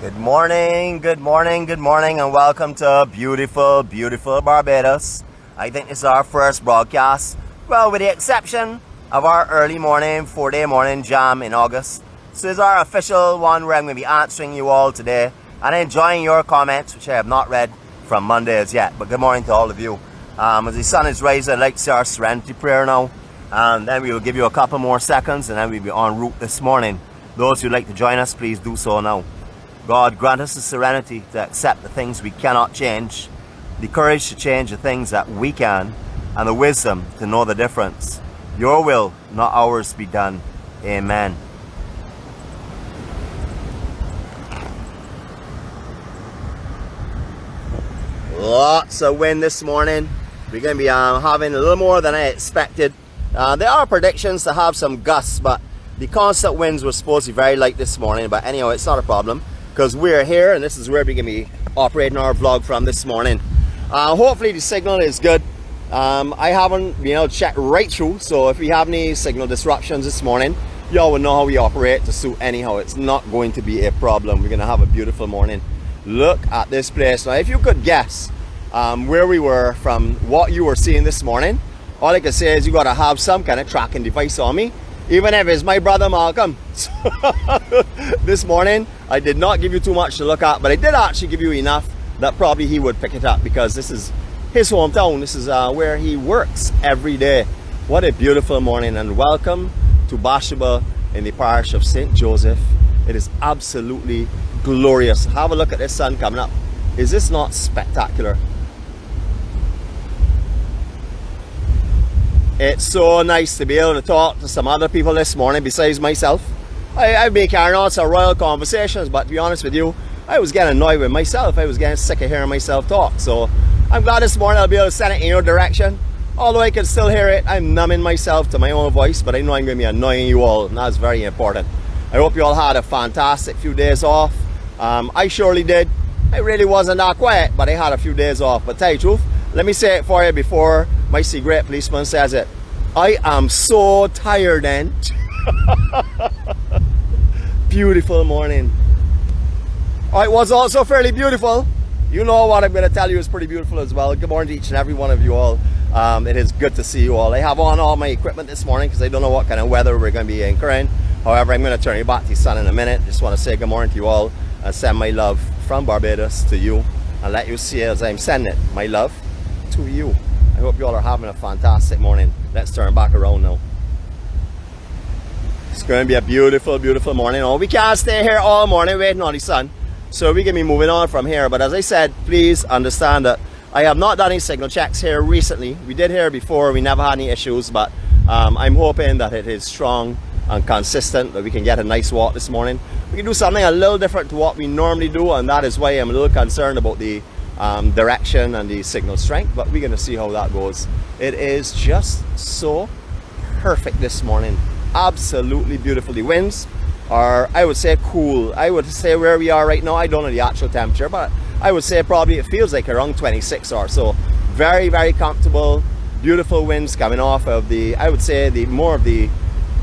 Good morning, good morning, good morning, and welcome to beautiful, beautiful Barbados. I think this is our first broadcast, well, with the exception of our early morning, 4-day morning jam in August. So this is our official one where I'm going to be answering you all today and enjoying your comments, which I have not read from Monday as yet. But good morning to all of you. As the sun is rising, I'd like to say our serenity prayer now, and then we will give you a couple more seconds, and then we'll be en route this morning. Those who'd like to join us, please do so now. God, grant us the serenity to accept the things we cannot change, the courage to change the things that we can, and the wisdom to know the difference. Your will, not ours, be done. Amen. Lots of wind this morning. We're going to be having a little more than I expected. There are predictions to have some gusts, but the constant winds were supposed to be very light this morning. But anyhow, it's not a problem, because we're here and this is where we're going to be operating our vlog from this morning. Hopefully the signal is good. I haven't been able to check right through, so if we have any signal disruptions this morning, y'all will know how we operate to suit anyhow. It's not going to be a problem. We're going to have a beautiful morning. Look at this place. Now, if you could guess where we were from what you were seeing this morning, all I can say is you got to have some kind of tracking device on me, even if it's my brother Malcolm. This morning I did not give you too much to look at, but I did actually give you enough that probably he would pick it up, because this is his hometown. This is where he works every day. What a beautiful morning, and welcome to Bashaba in the parish of St. Joseph. It is absolutely glorious. Have a look at this sun coming up. Is this not spectacular? It's so nice to be able to talk to some other people this morning besides myself. I've been carrying on some royal conversations, but to be honest with you, I was getting annoyed with myself. I was getting sick of hearing myself talk. So I'm glad this morning I'll be able to send it in your direction. Although I can still hear it, I'm numbing myself to my own voice, but I know I'm going to be annoying you all, and that's very important. I hope you all had a fantastic few days off. I surely did. I really wasn't that quiet, but I had a few days off. But tell you the truth, let me say it for you before my secret policeman says it. I am so tired then. Beautiful morning. It was also fairly beautiful. You know what I'm going to tell you is pretty beautiful as well. Good morning to each and every one of you all. It is good to see you all. I have on all my equipment this morning because I don't know what kind of weather we're going to be incurring. However, I'm going to turn you back to the sun in a minute. Just want to say good morning to you all and send my love from Barbados to you, and let you see as I'm sending it, my love to you. I hope you all are having a fantastic morning. Let's turn back around now. It's going to be a beautiful, beautiful morning. Oh, we can't stay here all morning waiting on the sun, so we can be moving on from here. But as I said, please understand that I have not done any signal checks here recently. We did here before, we never had any issues, but I'm hoping that it is strong and consistent, that we can get a nice walk this morning. We can do something a little different to what we normally do, and that is why I'm a little concerned about the direction and the signal strength, but we're going to see how that goes. It is just so perfect this morning. Absolutely beautiful. The winds are, I would say, cool. I would say where we are right now, I don't know the actual temperature, but I would say probably it feels like around 26 or so. Very, very comfortable. Beautiful winds coming off of the, I would say, the more of the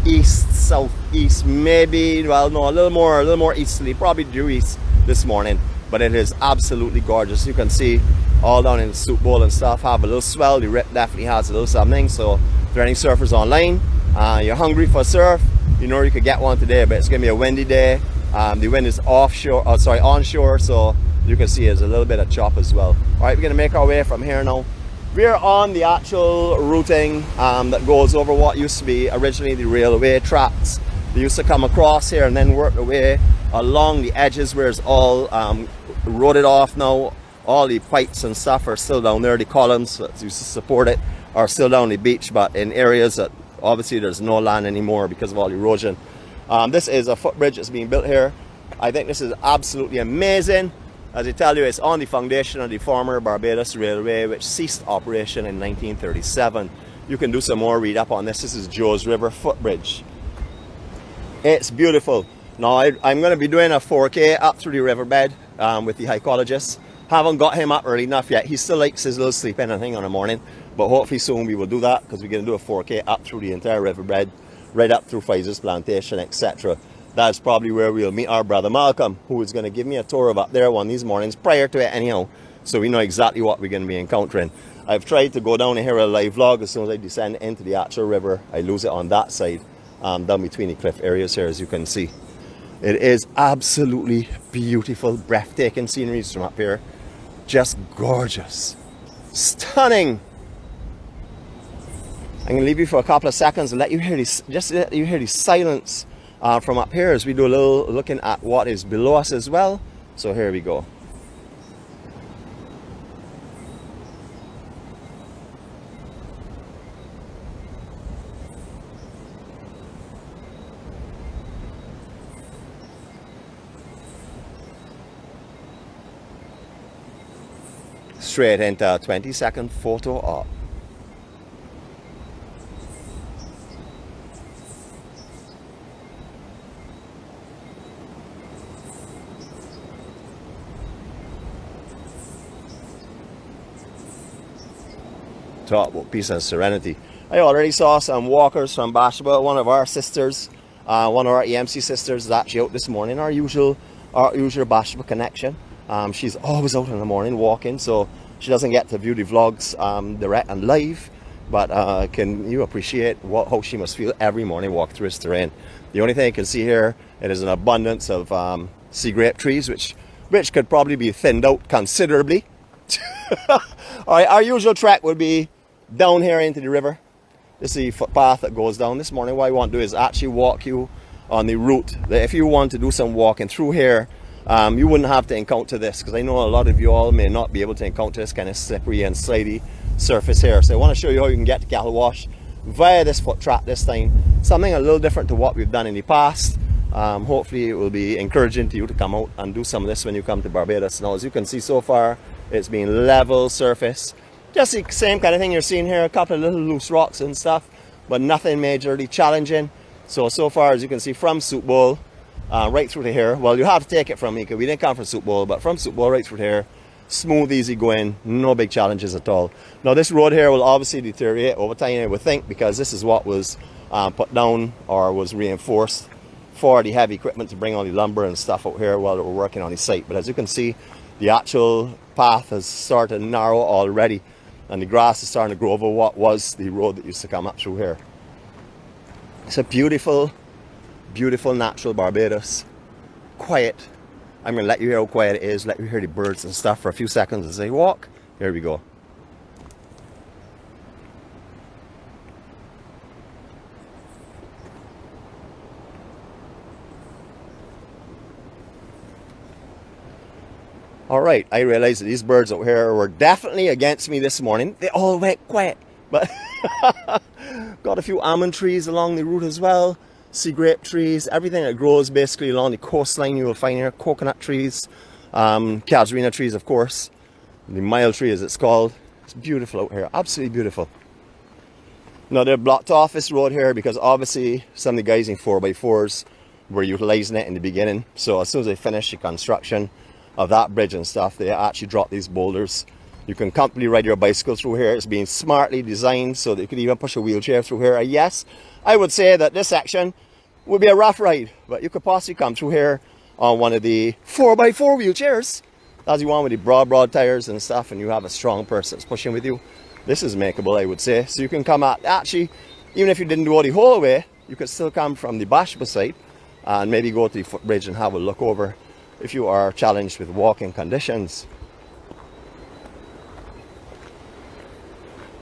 east, southeast, maybe, well, no, a little more easterly, probably due east this morning. But it is absolutely gorgeous. You can see all down in the soup bowl and stuff have a little swell. The rip definitely has a little something. So if there are any surfers online, you're hungry for a surf, you know you could get one today. But it's going to be a windy day. The wind is onshore, so you can see there's a little bit of chop as well. All right, we're going to make our way from here now. We're on the actual routing that goes over what used to be originally the railway tracks. They used to come across here and then work their way along the edges where it's all eroded off now. All the pipes and stuff are still down there. The columns that used to support it are still down the beach, but in areas that obviously there's no land anymore because of all the erosion. This is a footbridge that's being built here. I think this is absolutely amazing. As I tell you, it's on the foundation of the former Barbados Railway, which ceased operation in 1937. You can do some more read up on this. This is Joe's River Footbridge. It's beautiful. Now I'm going to be doing a 4K up through the riverbed with the hycologist. Haven't got him up early enough yet. He still likes his little sleep in and thing on the morning, but hopefully soon we will do that, because we're going to do a 4K up through the entire riverbed, right up through Pfizer's plantation, etc. that's probably where we'll meet our brother Malcolm, who is going to give me a tour of up there one of these mornings prior to it anyhow, so we know exactly what we're going to be encountering. I've tried to go down here a live vlog. As soon as I descend into the actual river, I lose it on that side, down between the cliff areas here, as you can see. It is absolutely beautiful, breathtaking sceneries from up here. Just gorgeous, stunning. I'm going to leave you for a couple of seconds and let you hear this, just let you hear the silence from up here as we do a little looking at what is below us as well. So here we go. Straight into a 20-second photo op. Talk about peace and serenity. I already saw some walkers from Barbados. One of our sisters, one of our EMC sisters, is actually out this morning. Our usual Barbados connection. She's always out in the morning walking, so she doesn't get to view the vlogs direct and live. But can you appreciate how she must feel every morning walk through this terrain? The only thing I can see here, it is an abundance of sea grape trees, which could probably be thinned out considerably. Alright, our usual trek would be down here into the river. This is the footpath that goes down. This morning what I want to do is actually walk you on the route that if you want to do some walking through here, you wouldn't have to encounter this, because I know a lot of you all may not be able to encounter this kind of slippery and slidey surface here. So I want to show you how you can get to Cattlewash via this foot track this time. Something a little different to what we've done in the past. Hopefully it will be encouraging to you to come out and do some of this when you come to Barbados. Now, as you can see so far, it's been level surface. Just the same kind of thing you're seeing here, a couple of little loose rocks and stuff, but nothing majorly challenging. So far, as you can see, from Soup Bowl right through to here, well, you have to take it from me because we didn't come from Soup Bowl, but from Soup Bowl right through to here, smooth, easy going, no big challenges at all. Now, this road here will obviously deteriorate over time, I would think, because this is what was put down or was reinforced for the heavy equipment to bring all the lumber and stuff out here while they were working on the site. But as you can see, the actual path has started to narrow already, and the grass is starting to grow over what was the road that used to come up through here. It's a beautiful, beautiful natural Barbados. Quiet. I'm going to let you hear how quiet it is, let you hear the birds and stuff for a few seconds as they walk. Here we go. Alright, I realized that these birds out here were definitely against me this morning. They all went quiet, but got a few almond trees along the route as well. Sea grape trees, everything that grows basically along the coastline you will find here. Coconut trees, casuarina trees, of course. The mile tree, as it's called. It's beautiful out here, absolutely beautiful. Now, they've blocked off this road here because obviously some of the guys in 4x4s were utilizing it in the beginning. So as soon as they finish the construction of that bridge and stuff, they actually drop these boulders. You can comfortably ride your bicycle through here. It's been smartly designed so that you could even push a wheelchair through here. Yes, I would say that this section would be a rough ride, but you could possibly come through here on one of the 4x4 wheelchairs as you want, with the broad tires and stuff, and you have a strong person that's pushing with you. This is makeable, I would say. So you can come out, actually, even if you didn't do it the whole way, you could still come from the Barbados side and maybe go to the footbridge and have a look over if you are challenged with walking conditions.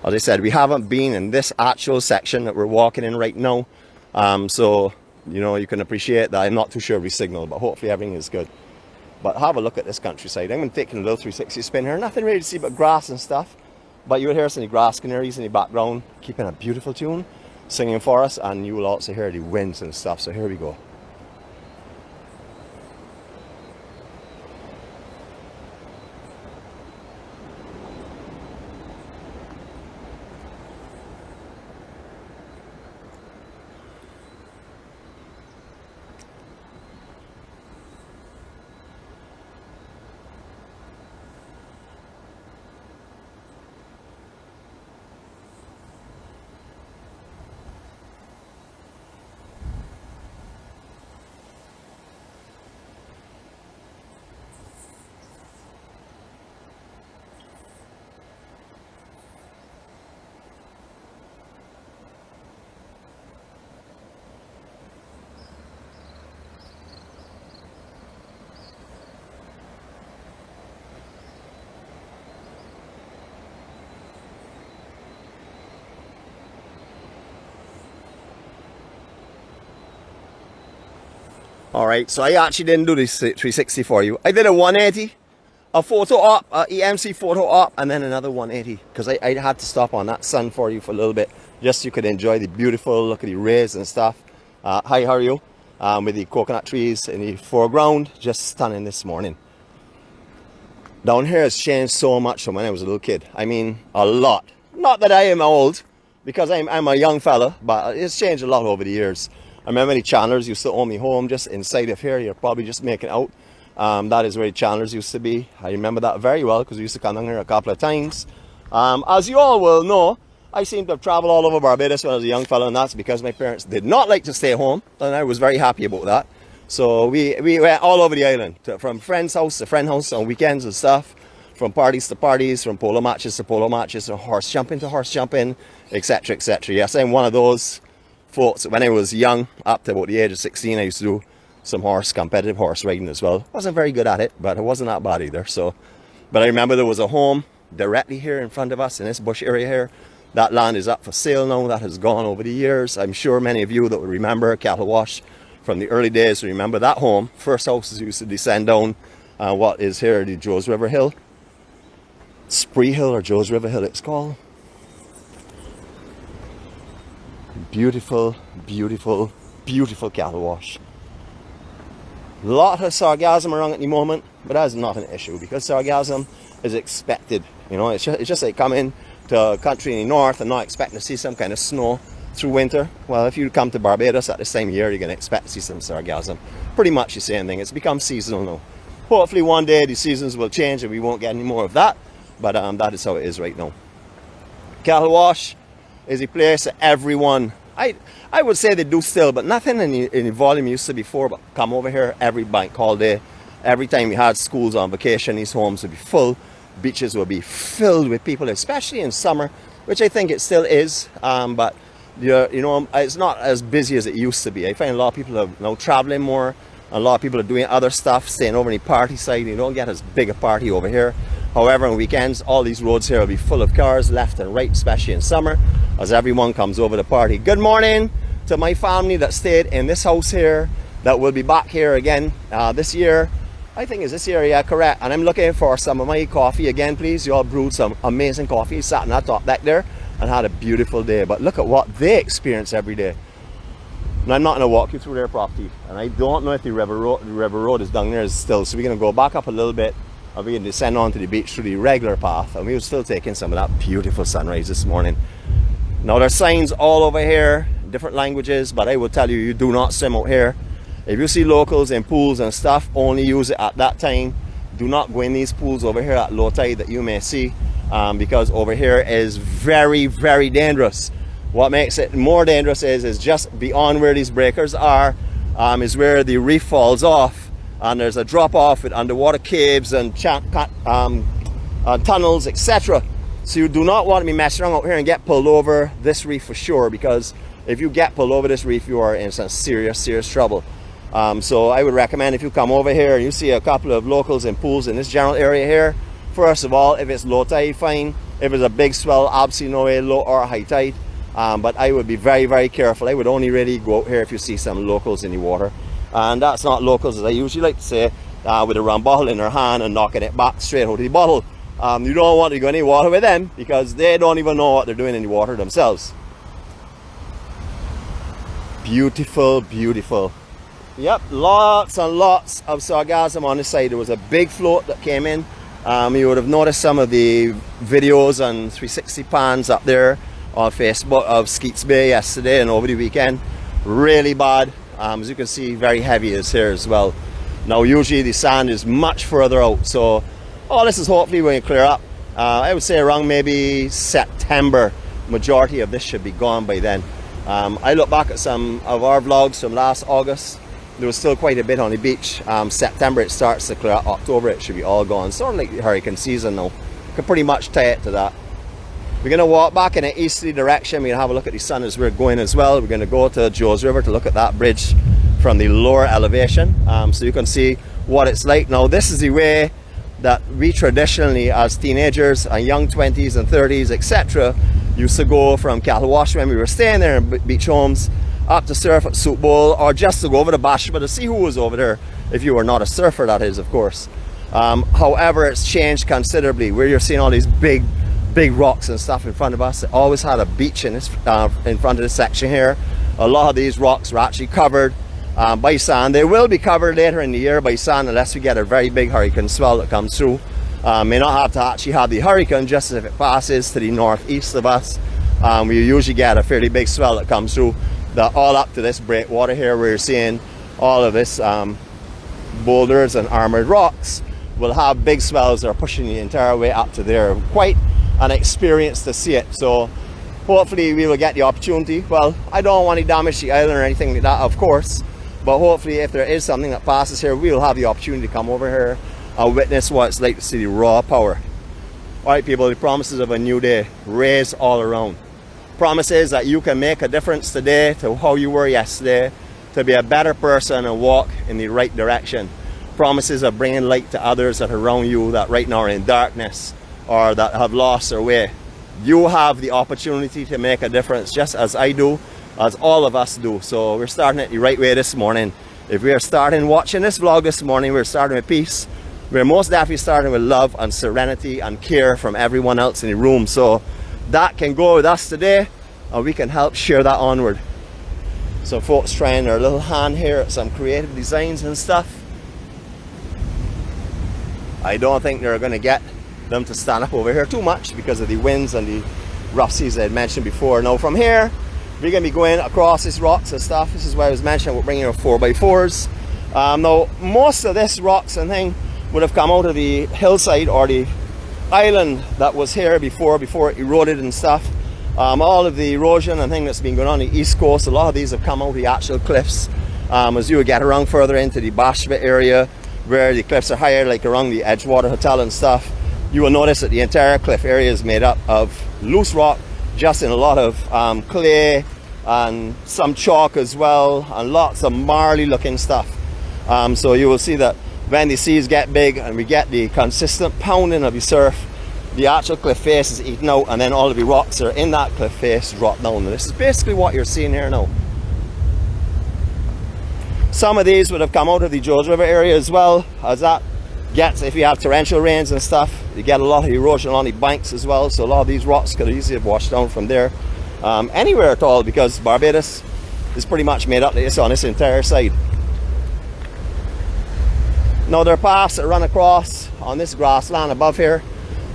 As I said, we haven't been in this actual section that we're walking in right now, so you know, you can appreciate that I'm not too sure of the signal, but hopefully everything is good. But have a look at this countryside. I'm going to take a little 360 spin here. Nothing really to see but grass and stuff, but you will hear some of the grass canaries in the background keeping a beautiful tune, singing for us, and you will also hear the winds and stuff. So here we go. All right, so I actually didn't do this 360 for you. I did a 180, a photo op, a EMC photo op, and then another 180 because I had to stop on that sun for you for a little bit, just so you could enjoy the beautiful look at the rays and stuff. Hi, how are you? With the coconut trees in the foreground, just stunning this morning. Down here has changed so much from when I was a little kid. I mean, a lot. Not that I am old, because I'm a young fella, but it's changed a lot over the years. I remember the Chandlers used to own me home just inside of here. You're probably just making out. That is where the Chandlers used to be. I remember that very well because we used to come down here a couple of times. As you all will know, I seem to have traveled all over Barbados when I was a young fella, and that's because my parents did not like to stay home, and I was very happy about that. So we went all over the island, from friend's house to friend house on weekends and stuff, from parties to parties, from polo matches to polo matches, from horse jumping to horse jumping, etc., etc. Yes, I'm one of those folks. When I was young, up to about the age of 16, I used to do some competitive horse riding as well. Wasn't very good at it, but it wasn't that bad either. So, but I remember there was a home directly here in front of us in this bush area here. That land is up for sale now. That has gone over the years. I'm sure many of you that would remember Cattlewash from the early days remember that home. First houses used to descend down what is here the Joes River Hill. Spree Hill or Joes River Hill it's called. Beautiful, beautiful, beautiful Cattlewash. Lot of sargassum around at the moment, but that's not an issue because sargassum is expected. You know, it's just like coming to a country in the north and not expecting to see some kind of snow through winter. Well, if you come to Barbados at the same year, you're going to expect to see some sargassum. Pretty much the same thing. It's become seasonal now. Hopefully one day the seasons will change and we won't get any more of that, but that is how it is right now. Cattlewash is a place that everyone, I would say they do still, but nothing in the volume used to before, but come over here every bank holiday. Every time we had schools on vacation, these homes would be full. Beaches will be filled with people, especially in summer, which I think it still is, but you know, it's not as busy as it used to be. I find a lot of people are now traveling more, a lot of people are doing other stuff, staying over in the party side. You don't get as big a party over here. However, on weekends, all these roads here will be full of cars left and right, especially in summer, as everyone comes over to party. Good morning to my family that stayed in this house here, that will be back here again this year. I think it's this year, yeah, correct. And I'm looking for some of my coffee again, please. You all brewed some amazing coffee, sat in that top deck there, and had a beautiful day. But look at what they experience every day. And I'm not going to walk you through their property. And I don't know if the river road is down there still. So we're going to go back up a little bit, and we're going to descend onto the beach through the regular path. And we were still taking some of that beautiful sunrise this morning. Now there's signs all over here, different languages, but I will tell you, you do not swim out here. If you see locals in pools and stuff, only use it at that time. Do not go in these pools over here at low tide that you may see, because over here is very, very dangerous. What makes it more dangerous is just beyond where these breakers are, is where the reef falls off, and there's a drop off with underwater caves and tunnels, etc. So you do not want to be messing around out here and get pulled over this reef for sure, because if you get pulled over this reef, you are in some serious, serious trouble. So I would recommend if you come over here and you see a couple of locals in pools in this general area here, first of all, if it's low tide, fine. If it's a big swell, absolutely no way, low or high tide. But I would be very, very careful. I would only really go out here if you see some locals in the water. And that's not locals, as I usually like to say, with a rum bottle in their hand and knocking it back straight out of the bottle. You don't want to go in any water with them, because they don't even know what they're doing in the water themselves. Beautiful, beautiful. Yep, lots and lots of sargassum on this side. There was a big float that came in. You would have noticed some of the videos on 360 pans up there on Facebook of Skeets Bay yesterday and over the weekend. Really bad. As you can see, very heavy is here as well. Now usually the sand is much further out, so all this is hopefully going to clear up. I would say around maybe September, majority of this should be gone by then. I look back at some of our vlogs from last August. There was still quite a bit on the beach. September it starts to clear up. October it should be all gone. Sort of like the hurricane season now. Could pretty much tie it to that. We're going to walk back in an easterly direction. We're going to have a look at the sun as we're going as well. We're going to go to Joes River to look at that bridge from the lower elevation, so you can see what it's like. Now this is the way that we traditionally as teenagers and young 20s and 30s, etc., used to go from Cattlewash when we were staying there in beach homes up to surf at Soup Bowl, or just to go over to Bashba to see who was over there, if you were not a surfer, that is, of course. However, it's changed considerably, where you're seeing all these big rocks and stuff in front of us. It always had a beach in this in front of this section here. A lot of these rocks were actually covered by sand. They will be covered later in the year by sand, unless we get a very big hurricane swell that comes through. May not have to actually have the hurricane, just as if it passes to the northeast of us. We usually get a fairly big swell that comes through, all up to this breakwater here, where you're seeing all of this boulders and armored rocks will have big swells that are pushing the entire way up to there. Quite an experience to see it. So hopefully we will get the opportunity. Well, I don't want to damage the island or anything like that, of course, but hopefully if there is something that passes here, we will have the opportunity to come over here and witness what it's like to see the raw power. Alright people, the promises of a new day, rays all around. Promises that you can make a difference today to how you were yesterday, to be a better person and walk in the right direction. Promises of bringing light to others that are around you that right now are in darkness or that have lost their way. You have the opportunity to make a difference, just as I do, as all of us do. So we're starting it the right way this morning. If we are starting watching this vlog this morning, we're starting with peace. We're most definitely starting with love and serenity and care from everyone else in the room. So that can go with us today, and we can help share that onward. So folks trying their little hand here at some creative designs and stuff. I don't think they're going to get them to stand up over here too much because of the winds and the rough seas I had mentioned before. Now from here, we're going to be going across these rocks and stuff. This is why I was mentioning we're bringing our 4x4s. Now most of this rocks and thing would have come out of the hillside or the island that was here before it eroded and stuff. All of the erosion and thing that's been going on the east coast, a lot of these have come out of the actual cliffs. As you would get around further into the Bashba area, where the cliffs are higher, like around the Edgewater Hotel and stuff, you will notice that the entire cliff area is made up of loose rock, just in a lot of clay and some chalk as well, and lots of marley looking stuff. So you will see that when the seas get big and we get the consistent pounding of the surf, the actual cliff face is eaten out, and then all of the rocks that are in that cliff face drop down. And this is basically what you're seeing here now. Some of these would have come out of the George River area as well, as that gets, if you have torrential rains and stuff, you get a lot of erosion on the banks as well. So a lot of these rocks could easily have washed down from there, anywhere at all, because Barbados is pretty much made up like this on this entire side. Now there are paths that run across on this grassland above here,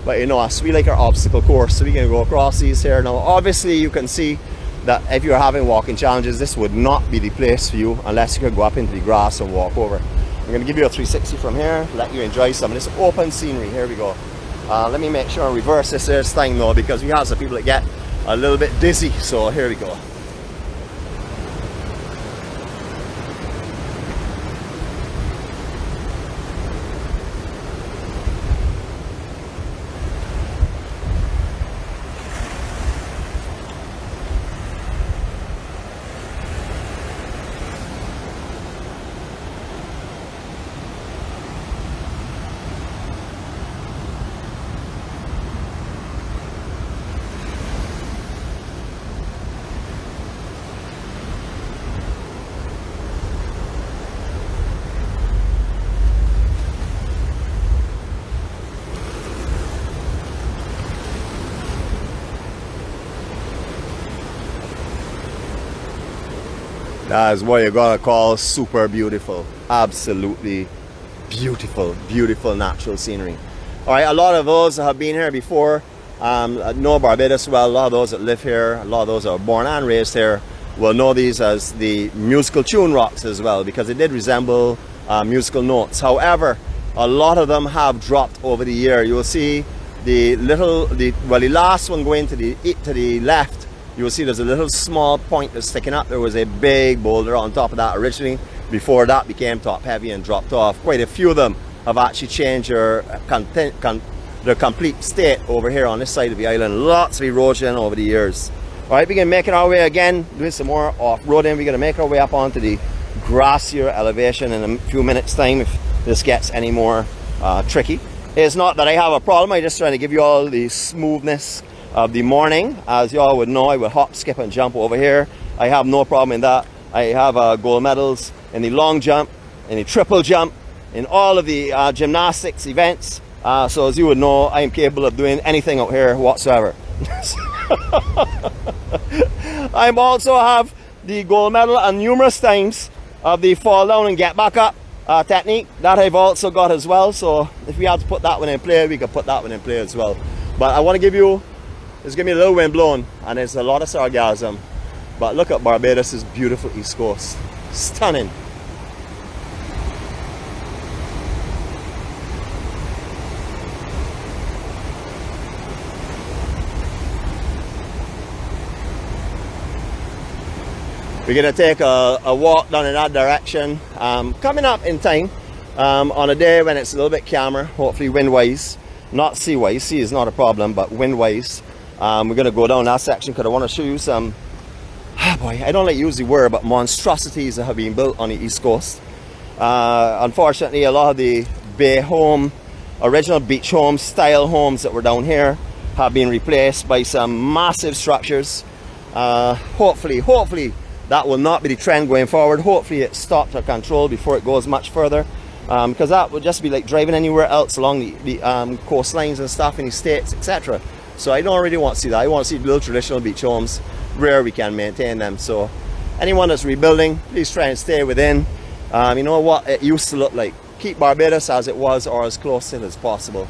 but you know us, we like our obstacle course, so we can go across these here. Now obviously you can see that if you're having walking challenges, this would not be the place for you unless you could go up into the grass and walk over. I'm going to give you a 360 from here, let you enjoy some of this open scenery. Here we go. Let me make sure I reverse this thing though, because we have some people that get a little bit dizzy. So here we go. That is what you're gonna call super beautiful. Absolutely beautiful, beautiful natural scenery. All right, a lot of those that have been here before know Barbados well. A lot of those that live here, a lot of those that are born and raised here, will know these as the musical tune rocks as well, because they did resemble musical notes. However, a lot of them have dropped over the year. You will see the last one going to the left, you will see there's a little small point that's sticking up. There was a big boulder on top of that originally, before that became top heavy and dropped off. Quite a few of them have actually changed their complete state over here on this side of the island. Lots of erosion over the years. All right, we're gonna make our way again, doing some more off-roading. We're gonna make our way up onto the grassier elevation in a few minutes time if this gets any more tricky. It's not that I have a problem, I'm just trying to give you all the smoothness of the morning. As you all would know, I would hop, skip and jump over here I have no problem in that. I have gold medals in the long jump, in the triple jump, in all of the gymnastics events. So as you would know, I am capable of doing anything out here whatsoever. I also have the gold medal and numerous times of the fall down and get back up technique that I've also got as well. So if we have to put that one in play, we can put that one in play as well. But I want to give you, it's giving me a little wind blowing and there's a lot of sargassum. But look at Barbados' beautiful east coast. Stunning. We're going to take a walk down in that direction, coming up in time on a day when it's a little bit calmer, hopefully wind-wise, not sea-wise. Sea is not a problem, but wind-wise. We're going to go down that section because I want to show you some, boy, I don't like to use the word, but monstrosities that have been built on the East Coast. Unfortunately, a lot of the bay home, original beach home style homes that were down here have been replaced by some massive structures. Hopefully that will not be the trend going forward. Hopefully it's stopped or controlled before it goes much further, because that would just be like driving anywhere else along the coastlines and stuff in the States, etc. So I don't really want to see that. I want to see little traditional beach homes where we can maintain them. So anyone that's rebuilding, please try and stay within you know what it used to look like. Keep Barbados as it was or as close to it as possible.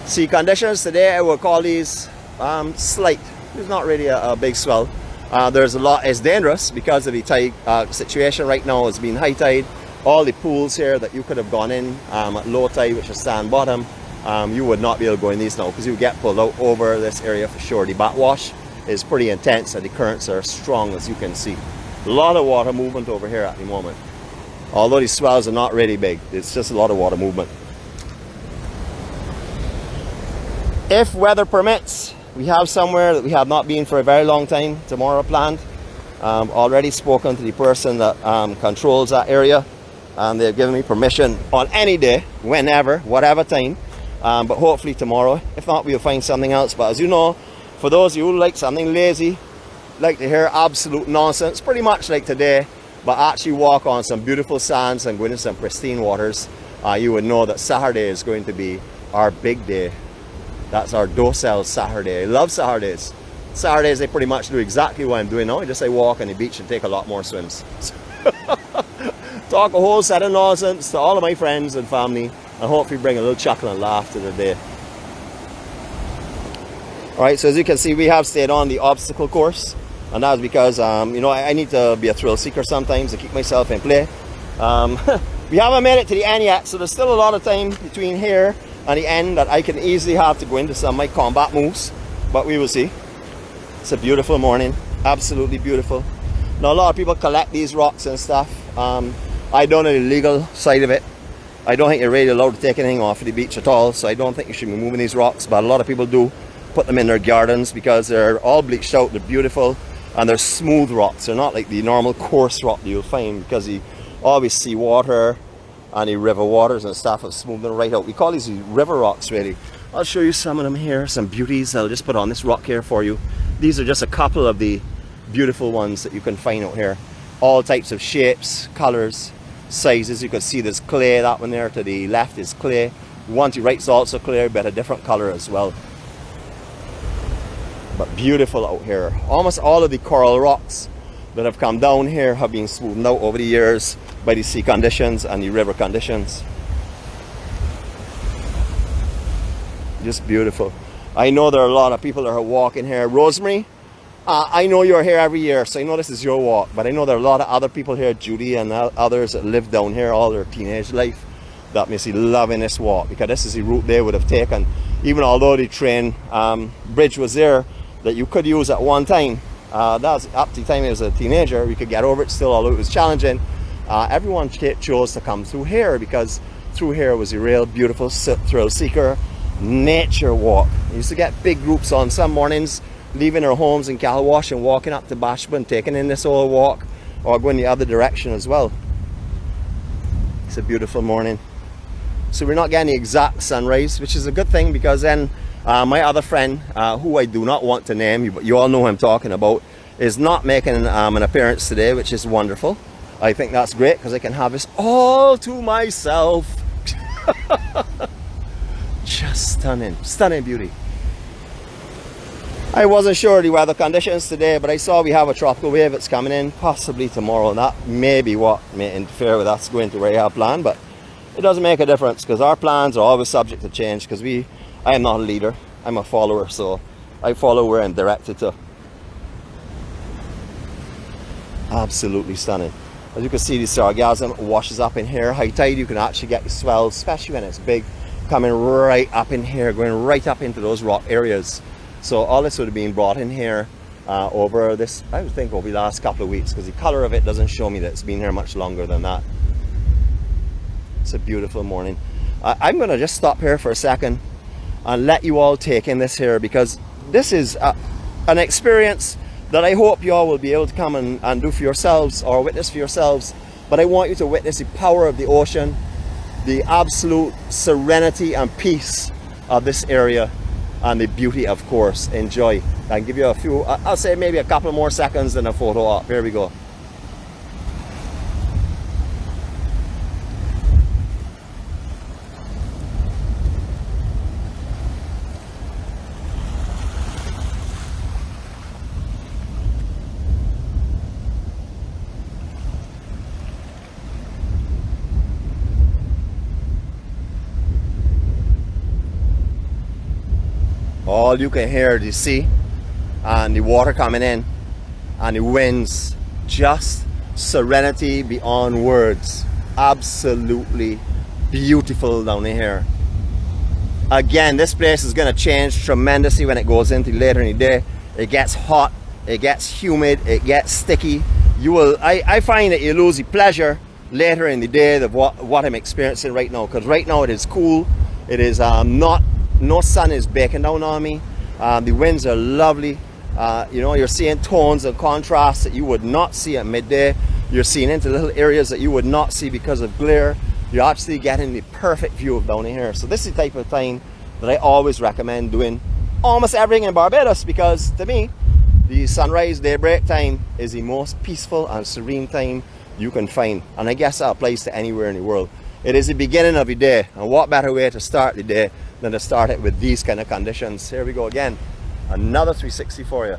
Sea conditions today, I will call these slight. There's not really a big swell. There's a lot, it's dangerous because of the tide situation right now. It's been high tide. All the pools here that you could have gone in at low tide, which is sand bottom, you would not be able to go in these now because you would get pulled out over this area for sure. The backwash is pretty intense and the currents are strong, as you can see. A lot of water movement over here at the moment. Although these swells are not really big, it's just a lot of water movement. If weather permits, we have somewhere that we have not been for a very long time tomorrow planned. Already spoken to the person that controls that area, and they've given me permission on any day, whenever, whatever time, but hopefully tomorrow. If not, we'll find something else. But as you know, for those of you who like something lazy, like to hear absolute nonsense, pretty much like today, but actually walk on some beautiful sands and go into some pristine waters, you would know that Saturday is going to be our big day. That's our docile Saturday. I love Saturdays. Saturdays, I pretty much do exactly what I'm doing now. I just walk on the beach and take a lot more swims. Talk a whole set of nonsense to all of my friends and family, and hopefully bring a little chuckle and laugh to the day. Alright, so as you can see, we have stayed on the obstacle course, and that's because you know, I need to be a thrill seeker sometimes to keep myself in play. We haven't made it to the end yet, so there's still a lot of time between here and the end that I can easily have to go into some of my combat moves, but we will see. It's a beautiful morning, absolutely beautiful. Now a lot of people collect these rocks and stuff. I don't know the legal side of it. I don't think you're really allowed to take anything off of the beach at all, so I don't think you should be moving these rocks, but a lot of people do put them in their gardens because they're all bleached out, they're beautiful, and they're smooth rocks. They're not like the normal coarse rock that you'll find, because you always see water and the river waters and stuff have smoothed them right out. We call these river rocks, really. I'll show you some of them here, some beauties. I'll just put on this rock here for you. These are just a couple of the beautiful ones that you can find out here. All types of shapes, colors, sizes. You can see there's clay. That one there to the left is clay. One to the right is also clay, but a different color as well. But beautiful out here. Almost all of the coral rocks that have come down here have been smoothed out over the years by the sea conditions and the river conditions. Just beautiful. I know there are a lot of people that are walking here. Rosemary, I know you're here every year, so I know this is your walk, but I know there are a lot of other people here, Judy and others that live down here all their teenage life, that may see loving this walk, because this is the route they would have taken. Even although the train bridge was there that you could use at one time, that was up to the time I was a teenager, we could get over it still, although it was challenging. Everyone chose to come through here, because through here was a real beautiful thrill seeker nature walk. We used to get big groups on some mornings, leaving our homes in Cattlewash and walking up to Bashburn, taking in this whole walk, or going the other direction as well. It's a beautiful morning. So we're not getting the exact sunrise, which is a good thing, because then my other friend, who I do not want to name, but you all know who I'm talking about, is not making an appearance today, which is wonderful. I think that's great because I can have this all to myself. Just stunning, stunning beauty. I wasn't sure the weather conditions today, but I saw we have a tropical wave that's coming in possibly tomorrow, and that may be what may interfere with us going to where we have planned, but it doesn't make a difference because our plans are always subject to change because I am not a leader, I'm a follower, so I follow where I'm directed to. Absolutely stunning. As you can see, the sargassum washes up in here. High tide, you can actually get the swells, especially when it's big, coming right up in here, going right up into those rock areas. So all this would have been brought in here over this, I would think, over the last couple of weeks, because the color of it doesn't show me that it's been here much longer than that. It's a beautiful morning. I'm going to just stop here for a second and let you all take in this here, because this is an experience that I hope you all will be able to come and do for yourselves or witness for yourselves. But I want you to witness the power of the ocean, the absolute serenity and peace of this area, and the beauty, of course. Enjoy. I'll give you a few, I'll say maybe a couple more seconds and a photo op. Here we go. All you can hear is the sea and the water coming in and the winds. Just serenity beyond words. Absolutely beautiful down in here. Again, this place is going to change tremendously when it goes into later in the day. It gets hot, it gets humid, it gets sticky. I find that you lose the pleasure later in the day of what I'm experiencing right now, because right now it is cool. It is no sun is baking down on me. The winds are lovely. You know, you're seeing tones and contrasts that you would not see at midday. You're seeing into little areas that you would not see because of glare. You're actually getting the perfect view of down in here. So this is the type of time that I always recommend doing almost everything in Barbados, because to me, the sunrise daybreak time is the most peaceful and serene time you can find. And I guess that applies to anywhere in the world. It is the beginning of the day, and what better way to start the day than to start it with these kind of conditions. Here we go again, another 360 for you.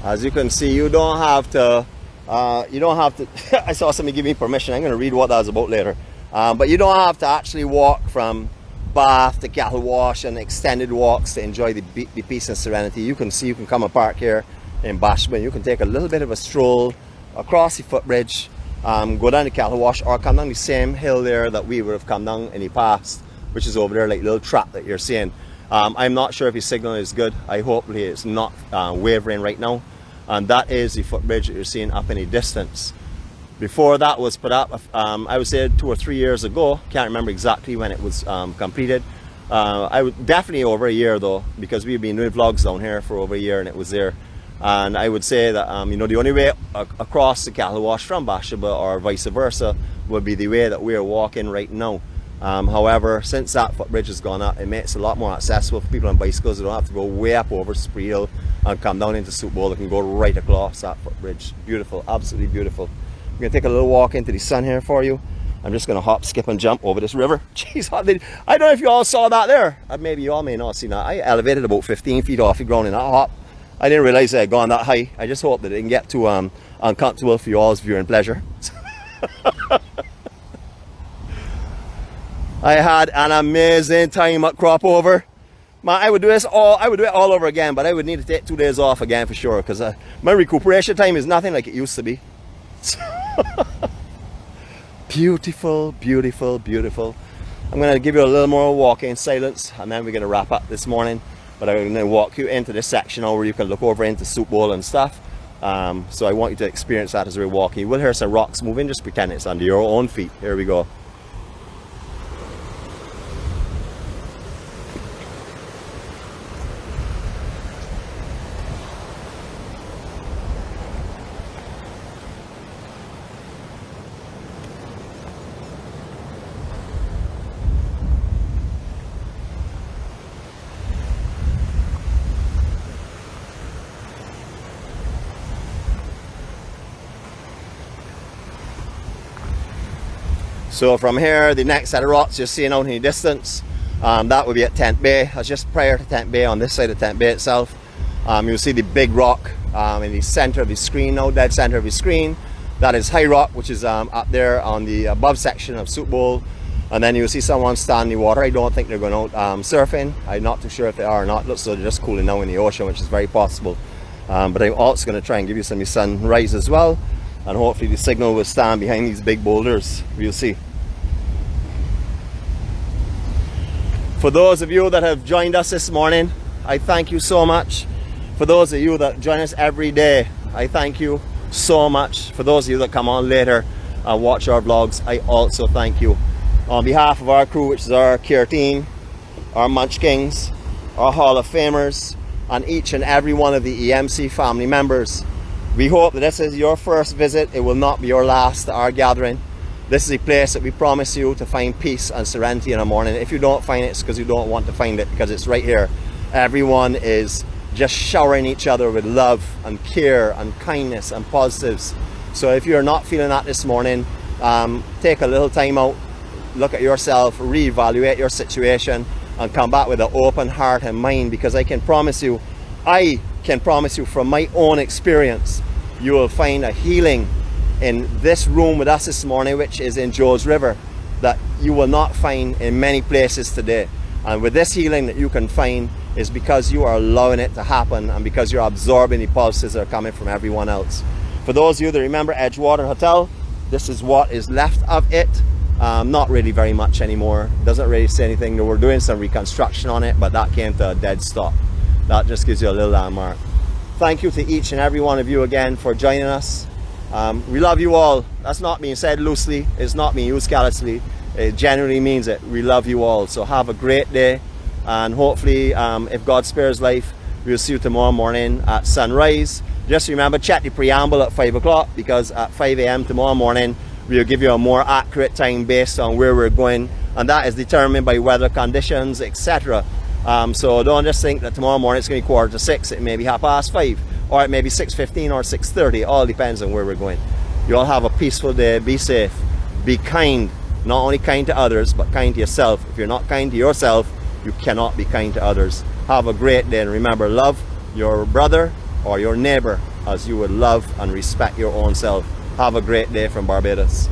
As you can see, you don't have to, I saw somebody give me permission. I'm going to read what that's about later. But you don't have to actually walk from Bath to Cattlewash and extended walks to enjoy the peace and serenity. You can come and park here in Bashman. You can take a little bit of a stroll across the footbridge, go down to Cattlewash, or come down the same hill there that we would have come down in the past, which is over there, like little trap that you're seeing. I'm not sure if his signal is good. I hope it's not wavering right now. And that is the footbridge that you're seeing up in the distance. Before that was put up, I would say 2 or 3 years ago. Can't remember exactly when it was completed. I would definitely over a year though, because we've been doing vlogs down here for over a year and it was there. And I would say that you know, the only way across the Cattlewash from Bashaba or vice versa would be the way that we're walking right now. However, since that footbridge has gone up, it makes it a lot more accessible for people on bicycles. They don't have to go way up over Spree Hill and come down into Soup Bowl. They can go right across that footbridge. Beautiful, absolutely beautiful. I'm going to take a little walk into the sun here for you. I'm just going to hop, skip and jump over this river. Jeez, I don't know if you all saw that there. Maybe you all may not have seen that. I elevated about 15 feet off the ground in that hop. I didn't realize I had gone that high. I just hope that it didn't get too uncomfortable for you all's viewing pleasure. I had an amazing time at Crop Over. Man, I would do it all over again, but I would need to take 2 days off again for sure, because my recuperation time is nothing like it used to be. Beautiful, beautiful, beautiful. I'm going to give you a little more walking silence, and then we're going to wrap up this morning. But I'm going to walk you into this section where you can look over into Soup Bowl and stuff. So I want you to experience that as we're walking. You will hear some rocks moving, just pretend it's under your own feet. Here we go. So from here, the next set of rocks you're seeing out in the distance, that would be at Tent Bay. That's just prior to Tent Bay, on this side of Tent Bay itself. You'll see the big rock in the center of the screen, now dead center of the screen. That is High Rock, which is up there on the above section of Soup Bowl. And then you'll see someone stand in the water. I don't think they're going out surfing. I'm not too sure if they are or not. Looks like they're just cooling now in the ocean, which is very possible. But I'm also going to try and give you some of the sunrise as well. And hopefully the signal will stand behind these big boulders. We'll see. For those of you that have joined us this morning, I thank you so much. For those of you that join us every day, I thank you so much. For those of you that come on later and watch our vlogs, I also thank you. On behalf of our crew, which is our care team, our Munchkins, our Hall of Famers, and each and every one of the EMC family members, we hope that this is your first visit. It will not be your last to our gathering. This is a place that we promise you to find peace and serenity in the morning. If you don't find it, it's because you don't want to find it, because it's right here. Everyone is just showering each other with love and care and kindness and positives. So if you're not feeling that this morning, take a little time out, look at yourself, reevaluate your situation, and come back with an open heart and mind, because I can promise you from my own experience, you will find a healing in this room with us this morning, which is in Joe's River, that you will not find in many places today. And with this healing that you can find is because you are allowing it to happen, and because you're absorbing the pulses that are coming from everyone else. For those of you that remember Edgewater Hotel, this is what is left of it. Not really very much anymore. Doesn't really say anything. We're doing some reconstruction on it, but that came to a dead stop. That just gives you a little landmark. Thank you to each and every one of you again for joining us. We love you all. That's not being said loosely. It's not being used callously. It genuinely means it. We love you all. So have a great day, and hopefully, if God spares life, we'll see you tomorrow morning at sunrise. Just remember, check the preamble at 5 o'clock, because at 5 a.m. tomorrow morning, we'll give you a more accurate time based on where we're going, and that is determined by weather conditions, etc. So don't just think that tomorrow morning it's going to be 4:45. It may be 5:30, or it may be 6:15 or 6:30. All depends on where we're going. You all have a peaceful day. Be safe. Be kind. Not only kind to others, but kind to yourself. If you're not kind to yourself, you cannot be kind to others. Have a great day, and remember, love your brother or your neighbor as you would love and respect your own self. Have a great day from Barbados.